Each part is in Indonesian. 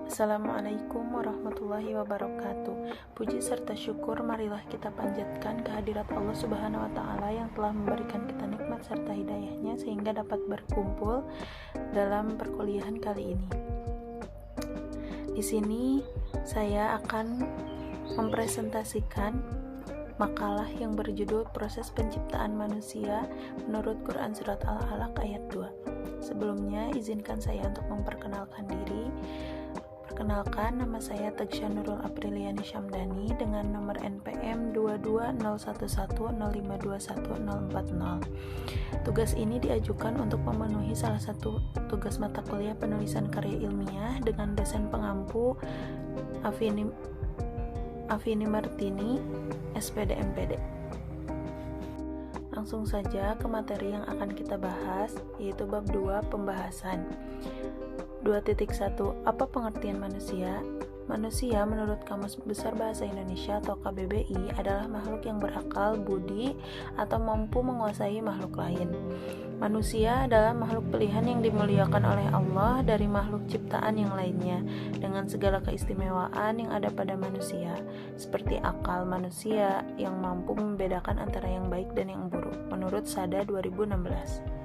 Assalamualaikum warahmatullahi wabarakatuh. Puji serta syukur marilah kita panjatkan kehadirat Allah Subhanahu wa taala yang telah memberikan kita nikmat serta hidayahnya sehingga dapat berkumpul dalam perkuliahan kali ini. Di sini saya akan mempresentasikan makalah yang berjudul Proses Penciptaan Manusia menurut Quran Surat Al-Alaq ayat 2. Sebelumnya, izinkan saya untuk memperkenalkan diri. Perkenalkan, nama saya Tagsya Nurul Apriliani Syamdani dengan nomor NPM 2201105214040. Tugas ini diajukan untuk memenuhi salah satu tugas mata kuliah penulisan karya ilmiah dengan dosen pengampu Afini Martini, SPD MPD. Langsung saja ke materi yang akan kita bahas, yaitu bab 2 pembahasan. 2.1 Apa pengertian manusia? Manusia menurut Kamus Besar Bahasa Indonesia atau KBBI adalah makhluk yang berakal, budi, atau mampu menguasai makhluk lain. Manusia adalah makhluk pilihan yang dimuliakan oleh Allah dari makhluk ciptaan yang lainnya, dengan segala keistimewaan yang ada pada manusia, seperti akal manusia yang mampu membedakan antara yang baik dan yang buruk, menurut Sada 2016.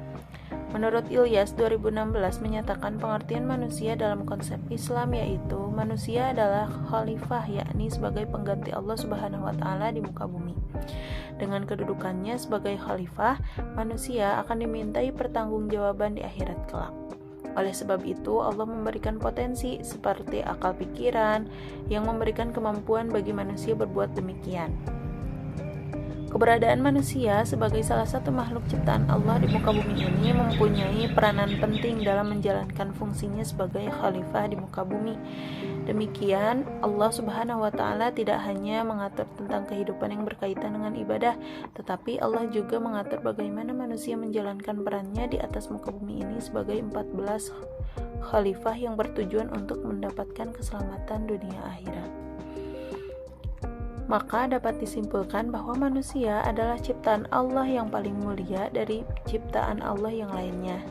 Menurut Ilyas 2016 menyatakan pengertian manusia dalam konsep Islam yaitu manusia adalah khalifah, yakni sebagai pengganti Allah Subhanahu wa taala di muka bumi. Dengan kedudukannya sebagai khalifah, manusia akan dimintai pertanggungjawaban di akhirat kelak. Oleh sebab itu, Allah memberikan potensi seperti akal pikiran yang memberikan kemampuan bagi manusia berbuat demikian. Keberadaan manusia sebagai salah satu makhluk ciptaan Allah di muka bumi ini mempunyai peranan penting dalam menjalankan fungsinya sebagai khalifah di muka bumi. Demikian, Allah Subhanahu wa taala tidak hanya mengatur tentang kehidupan yang berkaitan dengan ibadah, tetapi Allah juga mengatur bagaimana manusia menjalankan perannya di atas muka bumi ini sebagai 14 khalifah yang bertujuan untuk mendapatkan keselamatan dunia akhirat. Maka dapat disimpulkan bahwa manusia adalah ciptaan Allah yang paling mulia dari ciptaan Allah yang lainnya.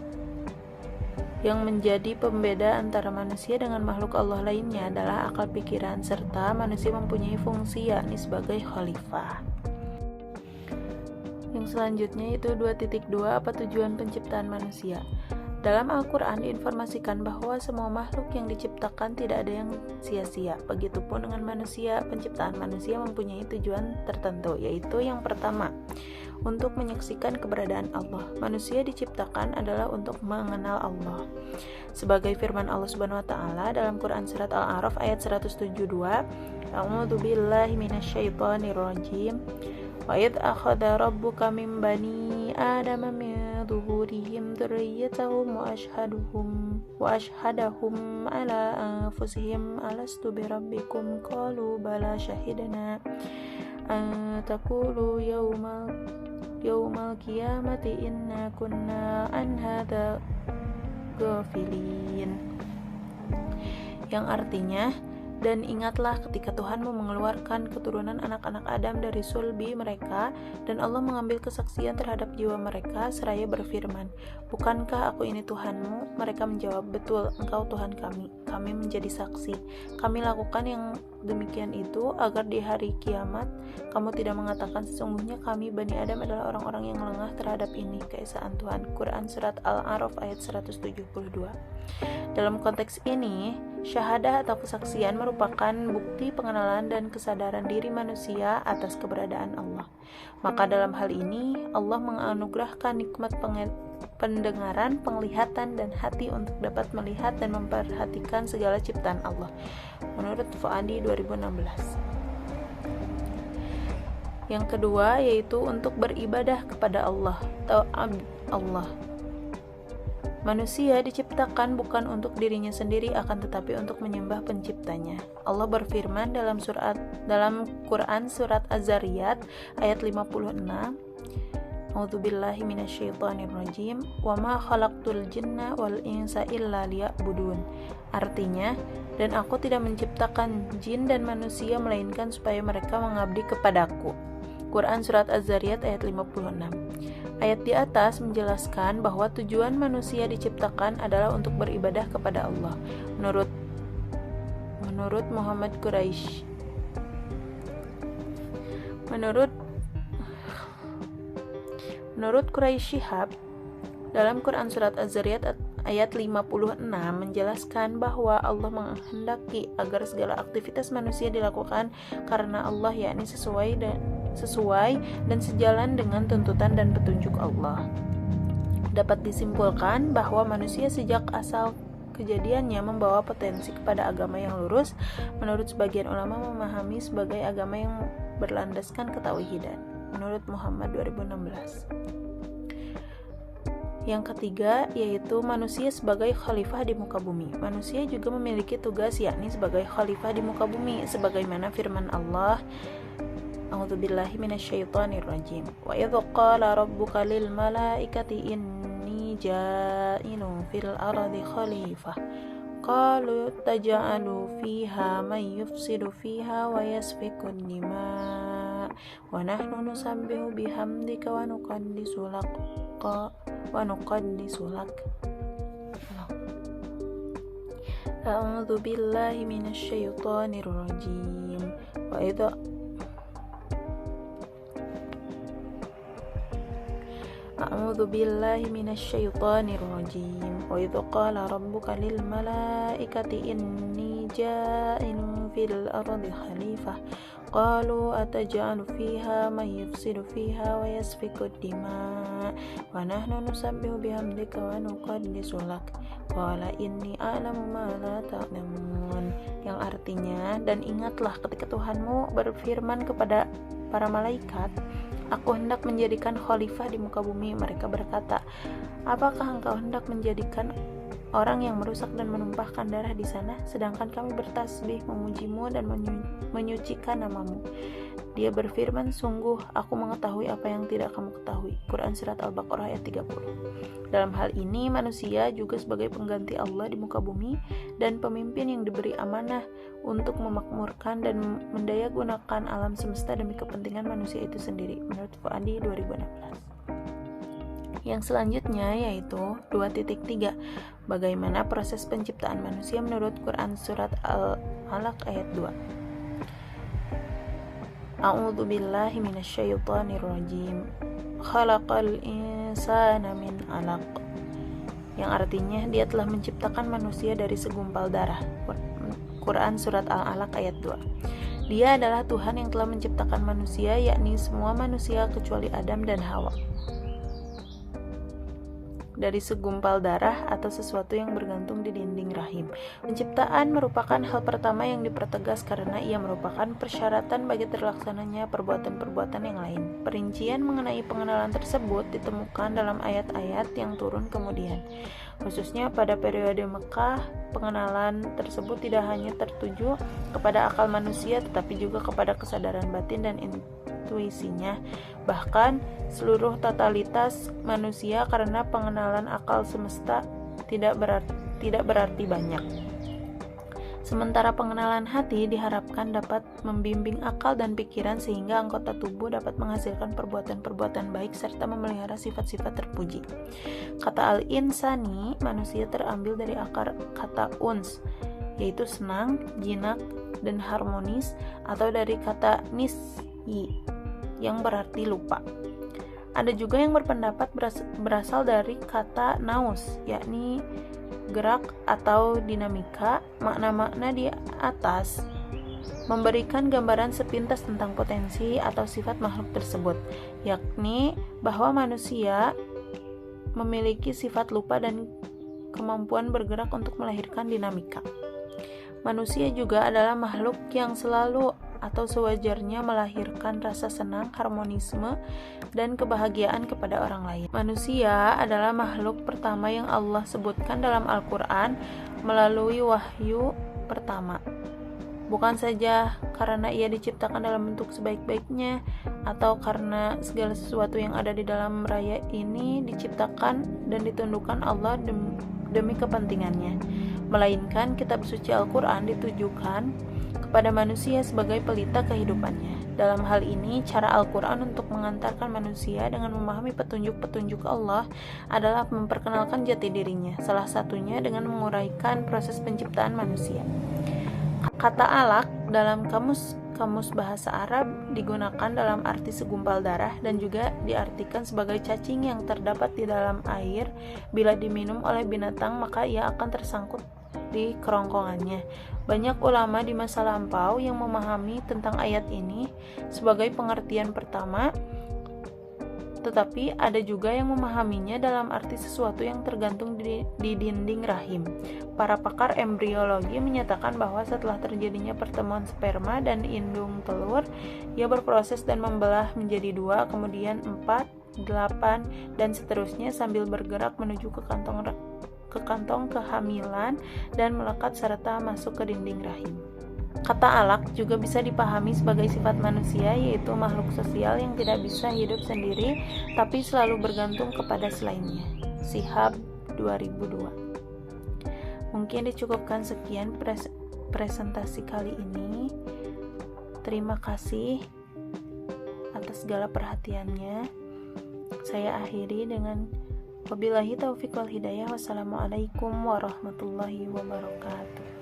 Yang menjadi pembeda antara manusia dengan makhluk Allah lainnya adalah akal pikiran serta manusia mempunyai fungsi yakni sebagai khalifah. Yang selanjutnya itu 2.2 Apa tujuan penciptaan manusia? Dalam Al-Quran diinformasikan bahwa semua makhluk yang diciptakan tidak ada yang sia-sia. Begitupun dengan manusia, penciptaan manusia mempunyai tujuan tertentu, yaitu yang pertama, untuk menyaksikan keberadaan Allah. Manusia diciptakan adalah untuk mengenal Allah. Sebagai firman Allah Subhanahu wa taala dalam Quran Surat Al-A'raf ayat 172, A'udzu billahi minasyaitonir rajim. Wa idh akhadha rabbuka min bani adama min zuhurihim dzurriyyatahum wa ashhadahum ala anfusihim alastu birabbikum qalu bala syahidna an taqulu yawmal qiyamati inna kunna an hadza ghafilin, yang artinya, dan ingatlah ketika Tuhanmu mengeluarkan keturunan anak-anak Adam dari sulbi mereka, dan Allah mengambil kesaksian terhadap jiwa mereka, seraya berfirman, bukankah aku ini Tuhanmu? Mereka menjawab, betul, engkau Tuhan kami. Kami menjadi saksi. Kami lakukan yang demikian itu agar di hari kiamat kamu tidak mengatakan sesungguhnya kami Bani Adam adalah orang-orang yang lengah terhadap ini, keesaan Tuhan. Quran Surat Al-A'raf ayat 172. Dalam konteks ini, syahadah atau kesaksian merupakan bukti pengenalan dan kesadaran diri manusia atas keberadaan Allah. Maka dalam hal ini, Allah menganugerahkan nikmat pendengaran, penglihatan, dan hati untuk dapat melihat dan memperhatikan segala ciptaan Allah. Menurut Fuadi 2016. Yang kedua yaitu untuk beribadah kepada Allah atau Allah. Manusia diciptakan bukan untuk dirinya sendiri, akan tetapi untuk menyembah penciptanya. Allah berfirman dalam Quran Surat Az-Zariyat ayat 56, A'udzubillahi minasyaitonirrajim, wa ma khalaqtul jinna wal insa illa liya'budun. Artinya, dan aku tidak menciptakan jin dan manusia melainkan supaya mereka mengabdi kepadaku. Quran Surat Az-Zariyat ayat 56. Ayat di atas menjelaskan bahwa tujuan manusia diciptakan adalah untuk beribadah kepada Allah. Menurut menurut Muhammad Quraisy. Menurut Quraisy Shihab, dalam Quran Surat Az-Zariyat ayat 56 menjelaskan bahwa Allah menghendaki agar segala aktivitas manusia dilakukan karena Allah, yakni sesuai dan sejalan dengan tuntutan dan petunjuk Allah. Dapat disimpulkan bahwa manusia sejak asal kejadiannya membawa potensi kepada agama yang lurus. Menurut sebagian ulama memahami sebagai agama yang berlandaskan ketauhidan. Menurut Muhammad 2016. Yang ketiga yaitu manusia sebagai khalifah di muka bumi. Manusia juga memiliki tugas yakni sebagai khalifah di muka bumi sebagaimana firman Allah, A'udzubillahi minasyaitonirrajim. Wa idz qala rabbuka lil malaikati inni ja'ilun fil ardi khalifah. Qalu taj'alu fiha man yufsidu fiha wa yasfiku dima wa nahnu nusabbihu bihamdika wa nuqaddisu lak. A'udzu billahi minasyaitonir rajim. A'udzu billahi minasyaitonir rajim. Wa idz qala rabbuka lil malaikati inni ja'ilun fil ardi khalifah. Qalu ataj'alu fiha man yufsidu fiha wa yasfiku dima wa nahnu nusabbihu bihamdika wa nuqaddisu lak. Qala inni a'lamu ma la ta'lamun. Yang artinya, dan ingatlah ketika Tuhanmu berfirman kepada para malaikat, aku hendak menjadikan khalifah di muka bumi. Mereka berkata, apakah engkau hendak menjadikan orang yang merusak dan menumpahkan darah di sana, sedangkan kami bertasbih memujimu dan menyucikan namamu? Dia berfirman, sungguh aku mengetahui apa yang tidak kamu ketahui. Quran Surat Al-Baqarah ayat 30. Dalam hal ini manusia juga sebagai pengganti Allah di muka bumi dan pemimpin yang diberi amanah untuk memakmurkan dan mendayagunakan alam semesta demi kepentingan manusia itu sendiri. Menurut Fuadi 2016. Yang selanjutnya yaitu 2.3, bagaimana proses penciptaan manusia menurut Quran Surat Al-Alaq ayat 2. A'udzu billahi minasyaitonir rajim. Khalaqal insana min 'alaq. Yang artinya dia telah menciptakan manusia dari segumpal darah. Quran Surat Al-Alaq ayat 2. Dia adalah Tuhan yang telah menciptakan manusia, yakni semua manusia kecuali Adam dan Hawa, dari segumpal darah atau sesuatu yang bergantung di dinding rahim. Penciptaan merupakan hal pertama yang dipertegas karena ia merupakan persyaratan bagi terlaksananya perbuatan-perbuatan yang lain. Perincian mengenai pengenalan tersebut ditemukan dalam ayat-ayat yang turun kemudian. Khususnya pada periode Mekah, pengenalan tersebut tidak hanya tertuju kepada akal manusia tetapi juga kepada kesadaran batin dan intuisinya, bahkan seluruh totalitas manusia, karena pengenalan akal semesta tidak berarti banyak. Sementara pengenalan hati diharapkan dapat membimbing akal dan pikiran sehingga anggota tubuh dapat menghasilkan perbuatan-perbuatan baik serta memelihara sifat-sifat terpuji. Kata al-insani, manusia, terambil dari akar kata uns, yaitu senang, jinak, dan harmonis, atau dari kata nisyi, yang berarti lupa. Ada juga yang berpendapat berasal dari kata naus, yakni gerak atau dinamika. Makna-makna di atas memberikan gambaran sepintas tentang potensi atau sifat makhluk tersebut, yakni bahwa manusia memiliki sifat lupa dan kemampuan bergerak untuk melahirkan dinamika. Manusia juga adalah makhluk yang selalu atau sewajarnya melahirkan rasa senang, harmonisme, dan kebahagiaan kepada orang lain. Manusia adalah makhluk pertama yang Allah sebutkan dalam Al-Quran melalui wahyu pertama. Bukan saja karena ia diciptakan dalam bentuk sebaik-baiknya, atau karena segala sesuatu yang ada di dalam raya ini diciptakan dan ditundukkan Allah demi kepentingannya, melainkan kitab suci Al-Quran ditujukan kepada manusia sebagai pelita kehidupannya. Dalam hal ini, cara Al-Quran untuk mengantarkan manusia dengan memahami petunjuk-petunjuk Allah adalah memperkenalkan jati dirinya, salah satunya dengan menguraikan proses penciptaan manusia. Kata alak dalam kamus bahasa Arab digunakan dalam arti segumpal darah dan juga diartikan sebagai cacing yang terdapat di dalam air. Bila diminum oleh binatang, maka ia akan tersangkut di kerongkongannya. Banyak ulama di masa lampau yang memahami tentang ayat ini sebagai pengertian pertama, tetapi ada juga yang memahaminya dalam arti sesuatu yang tergantung di dinding rahim. Para pakar embriologi menyatakan bahwa setelah terjadinya pertemuan sperma dan indung telur, ia berproses dan membelah menjadi 2, kemudian 4, 8, dan seterusnya sambil bergerak menuju ke kantong kehamilan dan melekat serta masuk ke dinding rahim. Kata alak juga bisa dipahami sebagai sifat manusia, yaitu makhluk sosial yang tidak bisa hidup sendiri tapi selalu bergantung kepada selainnya. Shihab 2002. Mungkin dicukupkan sekian presentasi kali ini. Terima kasih atas segala perhatiannya. Saya akhiri dengan wabillahi taufiq wal hidayah. Wassalamualaikum warahmatullahi wabarakatuh.